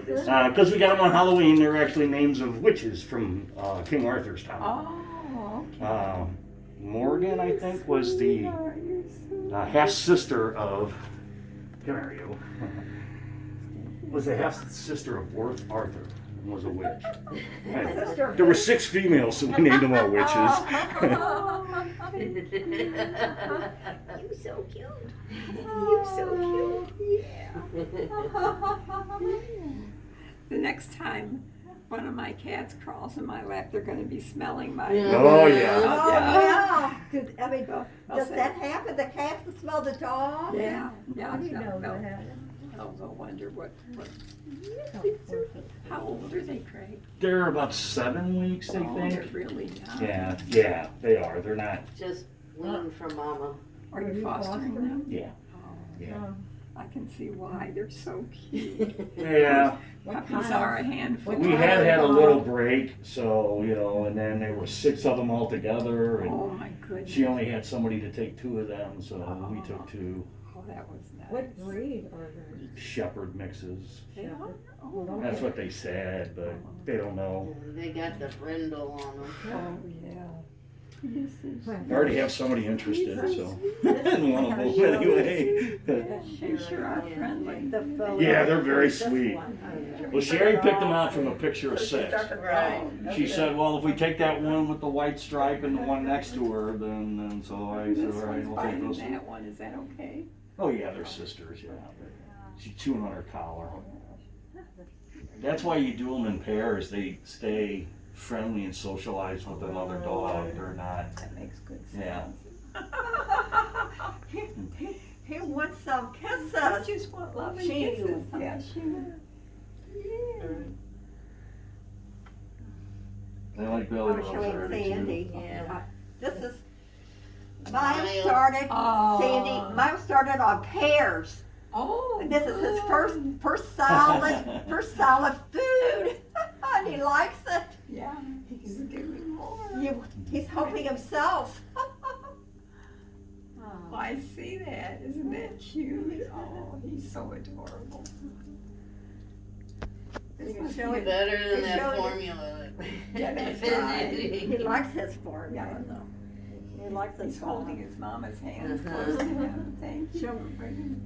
Because we got them on Halloween. They're actually names of witches from King Arthur's time. Oh, okay. Morgan, I think, was the half sister of. Come here, you. Was the half sister of Arthur and was a witch. Anyway, there were 6 females, so we named them all witches. You so cute. You so cute. The next time one of my cats crawls in my lap, they're going to be smelling my. Oh yeah. Oh, yeah. I mean, I'll does say- that happen? The cats can smell the dog? Yeah, yeah. I didn't know no, that. I'll wonder what. How old are they, Craig? They're about 7 weeks, I Oh, they're think. really young. Yeah, they are. They're not. Just one from Mama. Are you fostering them? Yeah. Oh, Yeah. I can see why. They're so cute. Yeah. Puppies are a handful. We had a little break, so and then there were 6 of them all together, and Oh my goodness. she only had somebody to take 2 of them, so we took 2 Oh, that was nice. What breed are they? shepherd mixes. They are? Oh, That's what they said, but they don't know. They got the brindle on them. oh yeah. This is. I already have somebody interested, so in one of them anyway. They sure are friendly. Yeah, they're very sweet. Well, Sherry picked them out from a picture of 6. Right. She said, "Well, if we take that one with the white stripe and the one next to her, then so I said, This all right, one's we'll take biting those." that one. Is that okay? Oh yeah, they're sisters. Yeah, she's chewing on her collar. That's why you do them in pairs. They stay friendly and socialize with another dog. They're not. That makes good sense. Yeah. He wants some kisses. I just want love and She kisses. will. Yeah, she will. They like Billy I'm Rose showing already too. Sandy. Yeah. This is, mine Miles. started, Oh. Sandy, mine started on pears. Oh. And this is his good. first solid food. And he likes it. Yeah, he's giving more. He's helping himself. Oh, I see that. Isn't that cute? Oh, he's so adorable. This You must show be it. Better than They that showed it. formula. Yeah, that's He likes his formula Yeah. though. He likes his He's holding formula. his mama's hands Uh-huh. close to him. Thank you Sure. for bringing